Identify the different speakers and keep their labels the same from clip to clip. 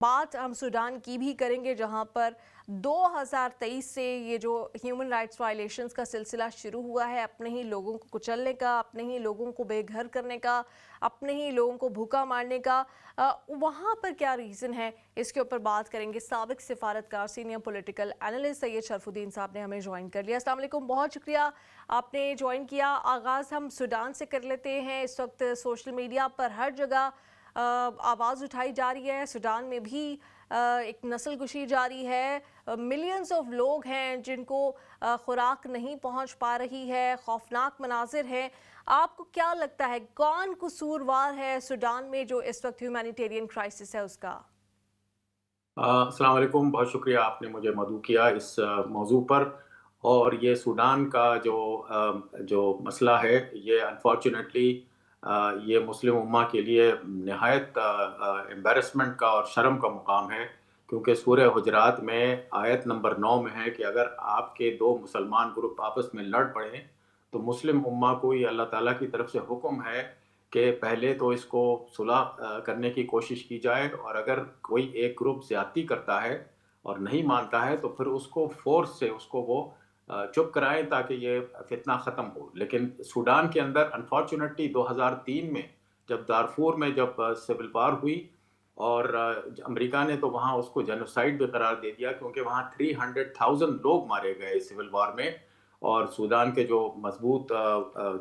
Speaker 1: بات ہم سوڈان کی بھی کریں گے، جہاں پر 2023 سے یہ جو ہیومن رائٹس وائلیشنز کا سلسلہ شروع ہوا ہے، اپنے ہی لوگوں کو کچلنے کا، اپنے ہی لوگوں کو بے گھر کرنے کا، اپنے ہی لوگوں کو بھوکا مارنے کا، وہاں پر کیا ریزن ہے، اس کے اوپر بات کریں گے۔ سابق سفارتکار سینئر پولیٹیکل اینالسٹ سید شرف الدین صاحب نے ہمیں جوائن کر لیا۔ السلام علیکم، بہت شکریہ آپ نے جوائن کیا۔ آغاز ہم سوڈان سے کر لیتے ہیں۔ اس وقت سوشل میڈیا پر ہر جگہ آواز اٹھائی جا رہی ہے، سوڈان میں بھی ایک نسل کشی جاری ہے، ملینز آف لوگ ہیں جن کو خوراک نہیں پہنچ پا رہی ہے، خوفناک مناظر ہیں۔ آپ کو کیا لگتا ہے کون قصوروار ہے سوڈان میں جو اس وقت ہیومینیٹیرین کرائسس ہے اس کا؟
Speaker 2: السلام علیکم، بہت شکریہ آپ نے مجھے مدعو کیا اس موضوع پر۔ اور یہ سوڈان کا جو مسئلہ ہے، یہ انفارچونیٹلی یہ مسلم امہ کے لیے نہایت امبیرسمنٹ کا اور شرم کا مقام ہے، کیونکہ سورہ حجرات میں آیت نمبر 9 میں ہے کہ اگر آپ کے دو مسلمان گروپ آپس میں لڑ پڑیں تو مسلم امہ کو یہ اللہ تعالیٰ کی طرف سے حکم ہے کہ پہلے تو اس کو صلح کرنے کی کوشش کی جائے، اور اگر کوئی ایک گروپ زیادتی کرتا ہے اور نہیں مانتا ہے تو پھر اس کو فورس سے اس کو وہ چپ کرائیں تاکہ یہ فتنہ ختم ہو۔ لیکن سوڈان کے اندر انفارچونیٹلی 2003 میں جب دارفور میں جب سول وار ہوئی، اور امریکہ نے تو وہاں اس کو جینوسائیڈ بھی قرار دے دیا، کیونکہ وہاں 300,000 لوگ مارے گئے سول وار میں۔ اور سوڈان کے جو مضبوط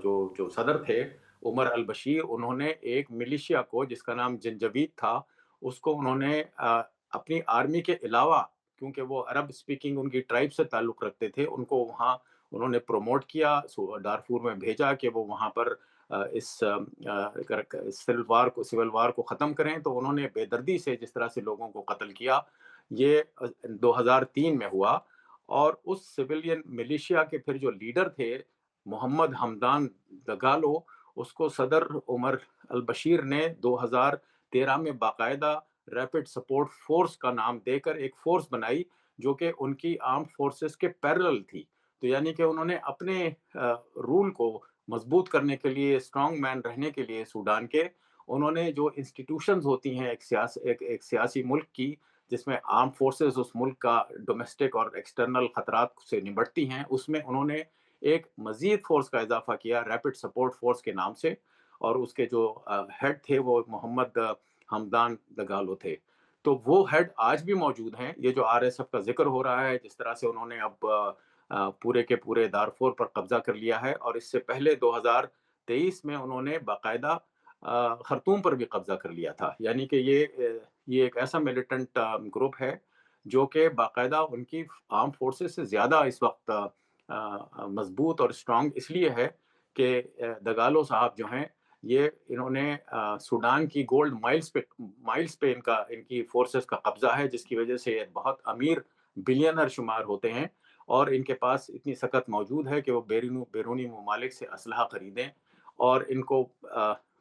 Speaker 2: جو صدر تھے عمر البشیر، انہوں نے ایک ملیشیا کو جس کا نام جنجوید تھا، اس کو انہوں نے اپنی آرمی کے علاوہ، کیونکہ وہ عرب سپیکنگ ان کی ٹرائب سے تعلق رکھتے تھے، ان کو وہاں انہوں نے پروموٹ کیا، دارفور میں بھیجا کہ وہ وہاں پر اس سول وار کو ختم کریں۔ تو انہوں نے بے دردی سے جس طرح سے لوگوں کو قتل کیا، یہ 2003 میں ہوا۔ اور اس سویلین ملیشیا کے پھر جو لیڈر تھے محمد حمدان دگالو، اس کو صدر عمر البشیر نے 2013 میں باقاعدہ ریپڈ سپورٹ فورس کا نام دے کر ایک فورس بنائی جو کہ ان کی آرمڈ فورسز کے پیرلل تھی۔ تو یعنی کہ انہوں نے اپنے رول کو مضبوط کرنے کے لیے، اسٹرانگ مین رہنے کے لیے سوڈان کے، انہوں نے جو انسٹیٹیوشنز ہوتی ہیں ایک سیاسی ملک کی، جس میں آرم فورسز اس ملک کا ڈومیسٹک اور ایکسٹرنل خطرات سے نمٹتی ہیں، اس میں انہوں نے ایک مزید فورس کا اضافہ کیا ریپڈ سپورٹ فورس کے نام سے، اور اس کے جو ہیڈ تھے وہ محمد حمدان دگالو تھے۔ تو وہ ہیڈ آج بھی موجود ہیں۔ یہ جو RSF کا ذکر ہو رہا ہے، جس طرح سے انہوں نے اب پورے کے پورے دارفور پر قبضہ کر لیا ہے، اور اس سے پہلے 2023 میں انہوں نے باقاعدہ خرطوم پر بھی قبضہ کر لیا تھا۔ یعنی کہ یہ ایک ایسا ملیٹنٹ گروپ ہے جو کہ باقاعدہ ان کی آرم فورسز سے زیادہ اس وقت مضبوط اور اسٹرانگ اس لیے ہے کہ دگالو صاحب جو ہیں، انہوں نے سوڈان کی گولڈ مائلز پہ ان کی فورسز کا قبضہ ہے، جس کی وجہ سے بہت امیر بلینر شمار ہوتے ہیں، اور ان کے پاس اتنی سکت موجود ہے کہ وہ بیرونی ممالک سے اسلحہ خریدیں، اور ان کو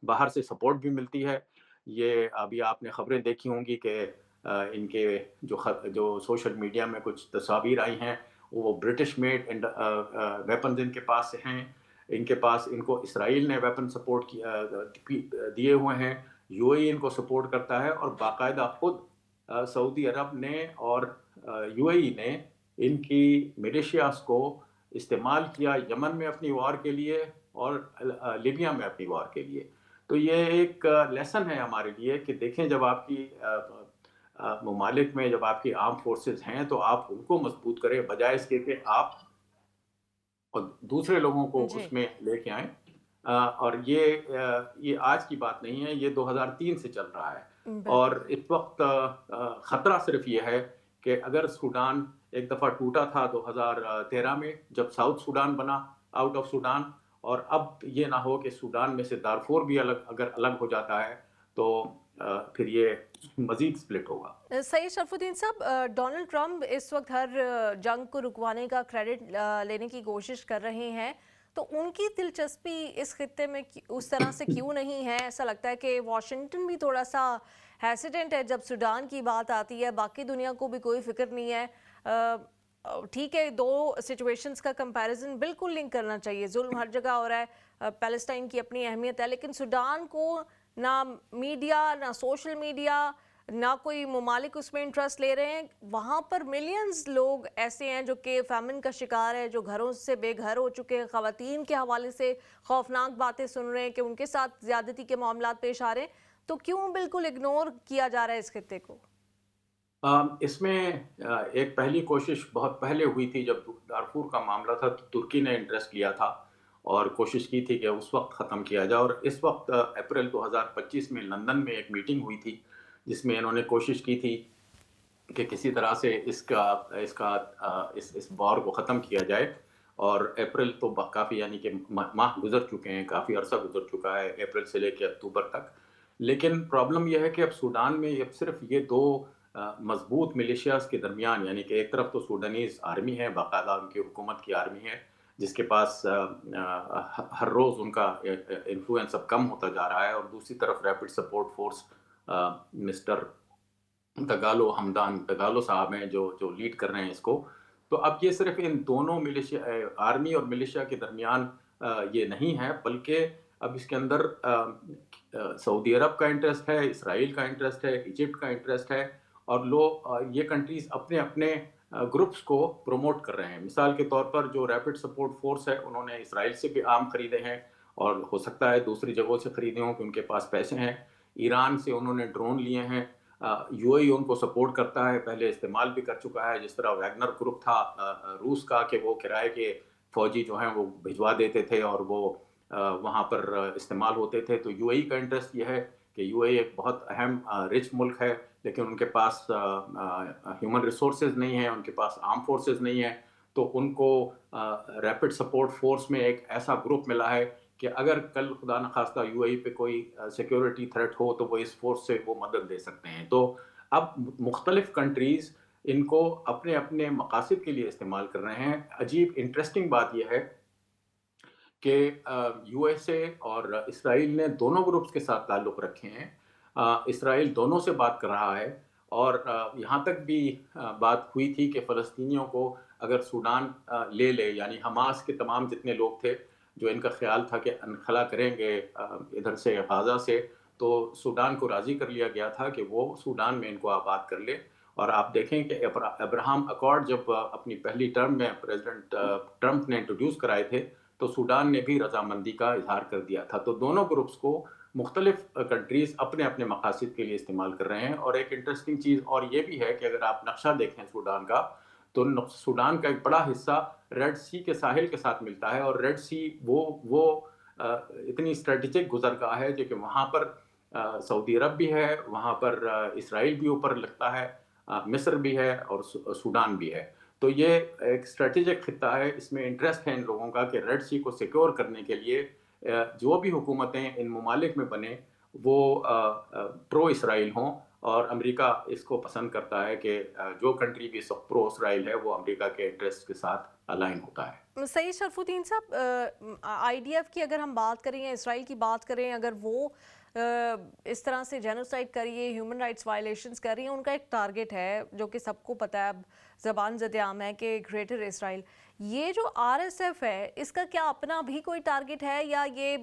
Speaker 2: باہر سے سپورٹ بھی ملتی ہے۔ یہ ابھی آپ نے خبریں دیکھی ہوں گی کہ ان کے جو سوشل میڈیا میں کچھ تصاویر آئی ہیں، وہ برٹش میڈ ویپنز ان کے پاس ہیں۔ ان کو اسرائیل نے ویپن سپورٹ دیے ہوئے ہیں، UAE ان کو سپورٹ کرتا ہے، اور باقاعدہ خود سعودی عرب نے اور UAE نے ان کی ملیشیاز کو استعمال کیا یمن میں اپنی وار کے لیے اور لیبیا میں اپنی وار کے لیے۔ تو یہ ایک لیسن ہے ہمارے لیے کہ دیکھیں، جب آپ کی ممالک میں جب آپ کی آرم فورسز ہیں تو آپ ان کو مضبوط کریں، بجائے اس کے کہ آپ اور دوسرے لوگوں کو
Speaker 1: جی
Speaker 2: اس میں لے کے آئیں۔ اور یہ آج کی بات نہیں ہے، یہ 2003 سے چل رہا ہے۔ اور
Speaker 1: بالکل۔
Speaker 2: اس وقت خطرہ صرف یہ ہے کہ اگر سوڈان ایک دفعہ ٹوٹا تھا 2013 میں، جب ساؤتھ سوڈان بنا آؤٹ آف سوڈان، اور اب یہ نہ ہو کہ سوڈان میں سے دارفور بھی اگر الگ ہو جاتا ہے تو پھر یہ مزید سپلٹ ہوگا۔
Speaker 1: سید شرف الدین صاحب، ڈونلڈ ٹرمپ اس وقت ہر جنگ کو رکوانے کا کریڈٹ لینے کی کوشش کر رہے ہیں، تو ان کی دلچسپی اس خطے میں اس طرح سے کیوں نہیں ہے؟ ایسا لگتا ہے کہ واشنگٹن بھی تھوڑا سا ہیسیڈنٹ ہے جب سوڈان کی بات آتی ہے، باقی دنیا کو بھی کوئی فکر نہیں ہے۔ ٹھیک ہے، دو سچویشنز کا کمپیریزن بالکل لنک کرنا چاہیے، ظلم ہر جگہ ہو رہا ہے، پیلسٹائن کی اپنی اہمیت ہے، لیکن سوڈان کو نہ میڈیا، نہ سوشل میڈیا، نہ کوئی ممالک اس میں انٹرسٹ لے رہے ہیں. وہاں پر ملینز لوگ ایسے ہیں جو کہ فیمن کا شکار ہے, جو گھروں سے بے گھر ہو چکے ہیں, خواتین کے حوالے سے خوفناک باتیں سن رہے ہیں کہ ان کے ساتھ زیادتی کے معاملات پیش آ رہے ہیں. تو کیوں بالکل اگنور کیا جا رہا ہے اس خطے کو؟
Speaker 2: اس میں ایک پہلی کوشش بہت پہلے ہوئی تھی جب دارفور کا معاملہ تھا, تو ترکی نے انٹرسٹ لیا تھا اور کوشش کی تھی کہ اس وقت ختم کیا جائے. اور اس وقت اپریل 2025 میں لندن میں ایک میٹنگ ہوئی تھی جس میں انہوں نے کوشش کی تھی کہ کسی طرح سے اس وار کو ختم کیا جائے. اور اپریل تو کافی یعنی کہ ماہ گزر چکے ہیں, کافی عرصہ گزر چکا ہے اپریل سے لے کے اکتوبر تک. لیکن پرابلم یہ ہے کہ اب سوڈان میں اب صرف یہ دو مضبوط ملیشیاز کے درمیان, یعنی کہ ایک طرف تو سوڈانیز آرمی ہے, باقاعدہ ان کی حکومت کی آرمی ہے جس کے پاس ہر روز ان کا انفلوئنس اب کم ہوتا جا رہا ہے, اور دوسری طرف Rapid Support Force mister Dagalo Hamdan Dagalo صاحب ہیں جو لیڈ کر رہے ہیں اس کو. تو اب یہ صرف ان دونوں ملیشیا آرمی اور ملیشیا کے درمیان یہ نہیں ہے, بلکہ اب اس کے اندر سعودی عرب کا انٹرسٹ ہے, اسرائیل کا انٹرسٹ ہے, ایجپٹ کا انٹرسٹ ہے, اور یہ کنٹریز اپنے اپنے گروپس کو پروموٹ کر رہے ہیں. مثال کے طور پر جو ریپڈ سپورٹ فورس ہے انہوں نے اسرائیل سے بھی آرم خریدے ہیں, اور ہو سکتا ہے دوسری جگہوں سے خریدے ہوں کہ ان کے پاس پیسے ہیں. ایران سے انہوں نے ڈرون لیے ہیں, یو اے ای ان کو سپورٹ کرتا ہے, پہلے استعمال بھی کر چکا ہے, جس طرح ویگنر گروپ تھا روس کا کہ وہ کرائے کے فوجی جو ہیں وہ بھجوا دیتے تھے اور وہ وہاں پر استعمال ہوتے تھے. تو یو اے ای کا انٹرسٹ یہ ہے کہ یو اے ای ایک بہت اہم رچ ملک ہے, لیکن ان کے پاس ہیومن ریسورسز نہیں ہیں, ان کے پاس آرم فورسز نہیں ہیں, تو ان کو ریپڈ سپورٹ فورس میں ایک ایسا گروپ ملا ہے کہ اگر کل خدا نخواستہ یو اے ای پہ کوئی سیکیورٹی تھریٹ ہو تو وہ اس فورس سے وہ مدد دے سکتے ہیں. تو اب مختلف کنٹریز ان کو اپنے اپنے مقاصد کے لیے استعمال کر رہے ہیں. عجیب انٹرسٹنگ بات یہ ہے کہ یو ایس اے اور اسرائیل نے دونوں گروپس کے ساتھ تعلق رکھے ہیں. اسرائیل دونوں سے بات کر رہا ہے, اور یہاں تک بھی بات ہوئی تھی کہ فلسطینیوں کو اگر سوڈان لے لے, یعنی حماس کے تمام جتنے لوگ تھے جو ان کا خیال تھا کہ انخلا کریں گے ادھر سے غازہ سے, تو سوڈان کو راضی کر لیا گیا تھا کہ وہ سوڈان میں ان کو آباد کر لے. اور آپ دیکھیں کہ ابراہم اکارڈ جب اپنی پہلی ٹرم میں پریزیڈنٹ ٹرمپ نے انٹروڈیوس کرائے تھے تو سوڈان نے بھی رضامندی کا اظہار کر دیا تھا. تو دونوں گروپس کو مختلف کنٹریز اپنے اپنے مقاصد کے لیے استعمال کر رہے ہیں. اور ایک انٹرسٹنگ چیز اور یہ بھی ہے کہ اگر آپ نقشہ دیکھیں سوڈان کا, تو سوڈان کا ایک بڑا حصہ ریڈ سی کے ساحل کے ساتھ ملتا ہے, اور ریڈ سی وہ اتنی اسٹریٹجک گزرگاہ ہے جو کہ وہاں پر سعودی عرب بھی ہے, وہاں پر اسرائیل بھی اوپر لگتا ہے, مصر بھی ہے, اور سوڈان بھی ہے. تو یہ ایک اسٹریٹجک خطہ ہے, اس میں انٹرسٹ ہے ان لوگوں کا کہ ریڈ سی کو سیکیور کرنے کے لیے جو بھی حکومتیں ان ممالک میں بنے وہ پرو اسرائیل ہوں, اور امریکہ اس کو پسند کرتا ہے کہ جو کنٹری بھی پرو اسرائیل ہے وہ امریکہ کے انٹرسٹ کے ساتھ الائن ہوتا ہے.
Speaker 1: سید شرف الدین صاحب, آئی ڈی ایف کی اگر ہم بات کریں یا اسرائیل کی بات کریں, اگر وہ اس طرح سے جینوسائڈ کریے, ہیومن رائٹس وائلیشنز کر رہی ہیں, ان کا ایک ٹارگٹ ہے جو کہ سب کو پتہ ہے, اب زبان زد عام ہے کہ گریٹر اسرائیل. یہ جو آر ایس ایف ہے اس کا کیا اپنا بھی کوئی ٹارگٹ ہے, یا یہ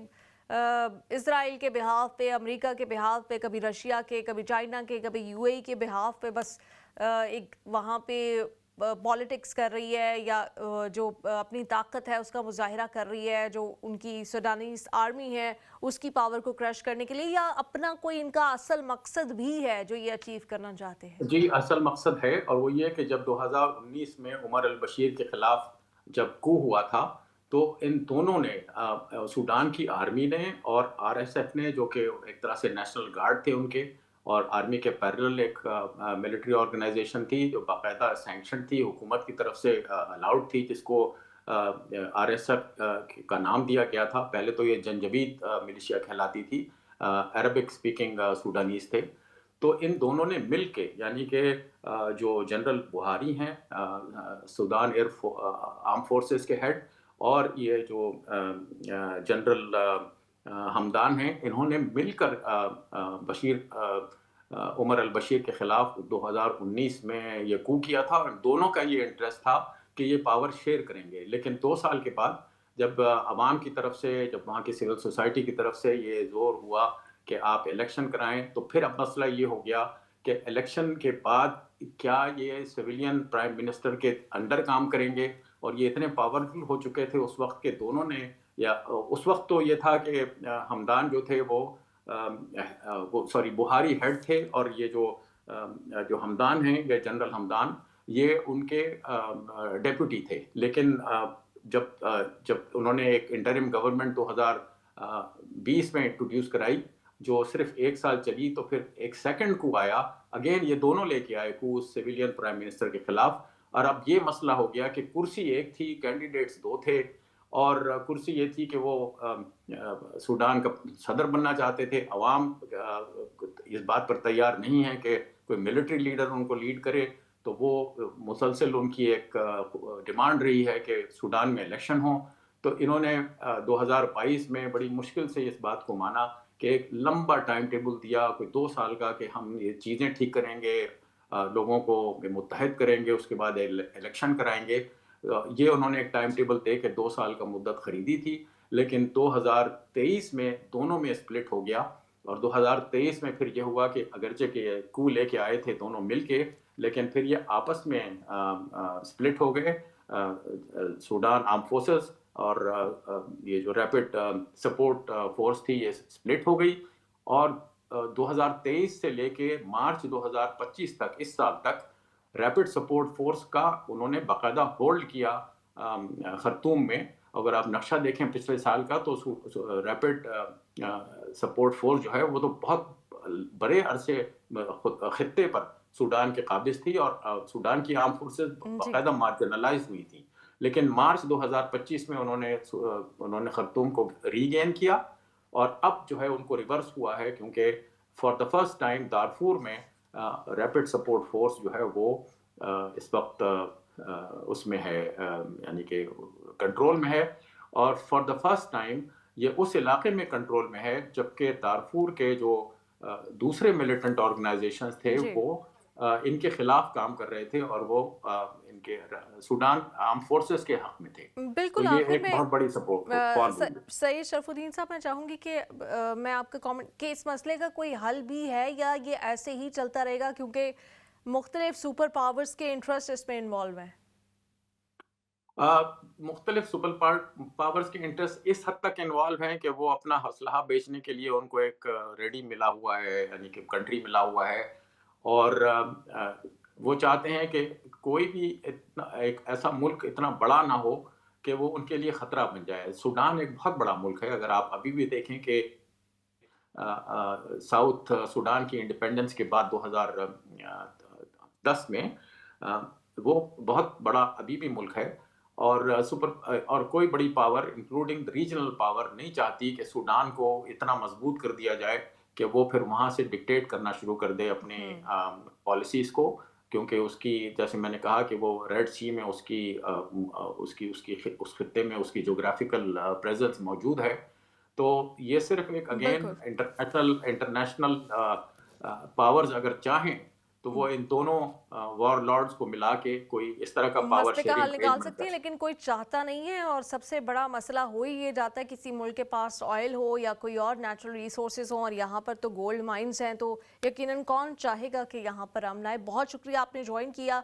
Speaker 1: اسرائیل کے بہاف پہ, امریکہ کے بہاف پہ, کبھی رشیا کے, کبھی چائنا کے, کبھی یو اے ای کے بہاف پہ بس ایک وہاں پہ پالیٹکس کر رہی ہے, یا جو اپنی طاقت ہے اس کا مظاہرہ کر رہی ہے, جو ان کی سوڈانیز آرمی ہے اس کی پاور کو کرش کرنے کے لیے, یا اپنا کوئی ان کا اصل مقصد بھی ہے جو یہ اچیو کرنا چاہتے ہیں؟
Speaker 2: جی, اصل مقصد ہے, اور وہ یہ کہ جب 2019 میں عمر البشیر کے خلاف جب کو ہوا تھا تو ان دونوں نے, سوڈان کی آرمی نے اور آر ایس ایف نے, جو کہ ایک طرح سے نیشنل گارڈ تھے ان کے, اور آرمی کے پیرلل ایک ملٹری آرگنائزیشن تھی جو باقاعدہ سینکشن تھی, حکومت کی طرف سے الاؤڈ تھی, جس کو آر ایس ایف کا نام دیا گیا تھا. پہلے تو یہ جنجبید ملیشیا کہلاتی تھی, عربک سپیکنگ سوڈانیز تھے. تو ان دونوں نے مل کے, یعنی کہ جو جنرل بہاری ہیں سوڈان آرم فورسز کے ہیڈ, اور یہ جو جنرل ہمدان ہیں, انہوں نے مل کر عمر البشیر کے خلاف 2019 میں یہ کو کیا تھا, اور دونوں کا یہ انٹرسٹ تھا کہ یہ پاور شیئر کریں گے. لیکن 2 سال کے بعد جب عوام کی طرف سے, جب وہاں کی سول سوسائٹی کی طرف سے یہ زور ہوا کہ آپ الیکشن کرائیں, تو پھر اب مسئلہ یہ ہو گیا کہ الیکشن کے بعد کیا یہ سویلین پرائم منسٹر کے انڈر کام کریں گے، اور یہ اتنے پاورفل ہو چکے تھے اس وقت کے دونوں نے، یا اس وقت تو یہ تھا کہ ہمدان جو تھے وہ بہاری ہیڈ تھے، اور یہ جو ہمدان ہیں یا جنرل ہمدان یہ ان کے ڈیپوٹی تھے. لیکن جب انہوں نے ایک انٹرم گورنمنٹ 2020 میں انٹروڈیوس کرائی جو صرف 1 سال چلی، تو پھر ایک سیکنڈ کو آیا، اگین یہ دونوں لے کے آئے کو سویلین پرائم منسٹر کے خلاف. اور اب یہ مسئلہ ہو گیا کہ کرسی ایک تھی، کینڈیڈیٹس 2 تھے، اور کرسی یہ تھی کہ وہ سوڈان کا صدر بننا چاہتے تھے. عوام اس بات پر تیار نہیں ہے کہ کوئی ملٹری لیڈر ان کو لیڈ کرے، تو وہ مسلسل ان کی ایک ڈیمانڈ رہی ہے کہ سوڈان میں الیکشن ہوں. تو انہوں نے 2022 میں بڑی مشکل سے اس بات کو مانا کہ ایک لمبا ٹائم ٹیبل دیا، کوئی 2 سال کا، کہ ہم یہ چیزیں ٹھیک کریں گے، لوگوں کو متحد کریں گے، اس کے بعد الیکشن کرائیں گے. یہ انہوں نے ایک ٹائم ٹیبل دے کے 2 سال کا مدت خریدی تھی. لیکن 2023 میں دونوں میں اسپلٹ ہو گیا، اور 2023 میں پھر یہ ہوا کہ اگرچہ کہ کو لے کے آئے تھے دونوں مل کے، لیکن پھر یہ آپس میں اسپلٹ ہو گئے. سوڈان آرم فورسز اور یہ جو ریپڈ سپورٹ فورس تھی یہ اسپلٹ ہو گئی. اور 2023 سے لے کے مارچ 2025 تک، اس سال تک، ریپڈ سپورٹ فورس کا انہوں نے باقاعدہ ہولڈ کیا خرطوم میں. اگر آپ نقشہ دیکھیں پچھلے سال کا، تو ریپڈ سپورٹ فورس جو ہے وہ تو بہت بڑے عرصے خطے پر سوڈان کے قابض تھی، اور سوڈان کی آرم فورسز باقاعدہ مارجنلائز ہوئی تھی. لیکن مارچ 2025 میں انہوں نے خرطوم کو ری گین کیا، اور اب جو ہے ان کو ریورس ہوا ہے، کیونکہ for the first time Darfur میں ریپڈ سپورٹ فورس جو ہے وہ اس وقت اس میں ہے، یعنی کہ کنٹرول میں ہے. اور فار دا فرسٹ ٹائم یہ اس علاقے میں کنٹرول میں ہے، جبکہ دارفور کے جو دوسرے ملیٹنٹ آرگنائزیشنز تھے وہ ان کے خلاف کام کر رہے تھے، اور وہ ان کے سوڈان آرم فورسز کے حق میں تھے.
Speaker 1: بالکل.
Speaker 2: تو یہ ایک بہت بڑی سپورٹ.
Speaker 1: سید شرف الدین صاحب، میں چاہوں گی کہ میں آپ کا کامنٹ کہ اس مسئلے کا کوئی حل بھی ہے، یا یہ ایسے ہی چلتا رہے گا کیونکہ مختلف سپر پاورز کے انٹرسٹ اس میں انوالو ہیں؟
Speaker 2: مختلف سپر پاورز کے انٹرسٹ اس حد تک انوالو ہیں کہ وہ اپنا اسلحہ بیچنے کے لیے ان کو ایک ریڈی ملا ہوا ہے، یعنی کہ کنٹری ملا ہوا ہے. اور وہ چاہتے ہیں کہ کوئی بھی ایک ایسا ملک اتنا بڑا نہ ہو کہ وہ ان کے لیے خطرہ بن جائے. سوڈان ایک بہت بڑا ملک ہے. اگر آپ ابھی بھی دیکھیں کہ ساؤتھ سوڈان کی انڈیپینڈنس کے بعد 2010 میں وہ بہت بڑا ابھی بھی ملک ہے، اور کوئی بڑی پاور انکلوڈنگ ریجنل پاور نہیں چاہتی کہ سوڈان کو اتنا مضبوط کر دیا جائے کہ وہ پھر وہاں سے ڈکٹیٹ کرنا شروع کر دے اپنے پالیسیز کو. کیونکہ اس کی، جیسے میں نے کہا کہ وہ ریڈ سی میں اس خطے میں اس کی جغرافیکل پریزنس موجود ہے. تو یہ صرف ایک اگین انٹرنیشنل پاورز اگر چاہیں تو وہ ان دونوں وار لارڈز کو ملا کے کوئی اس طرح کا پاور
Speaker 1: مسئلے کا حل نکال سکتی ہیں، لیکن کوئی چاہتا نہیں ہے. اور سب سے بڑا مسئلہ ہو ہی یہ جاتا ہے کسی ملک کے پاس آئل ہو یا کوئی اور نیچرل ریسورسز ہوں، اور یہاں پر تو گولڈ مائنز ہیں، تو یقیناً کون چاہے گا کہ یہاں پر امن آئے. بہت شکریہ آپ نے جوائن کیا.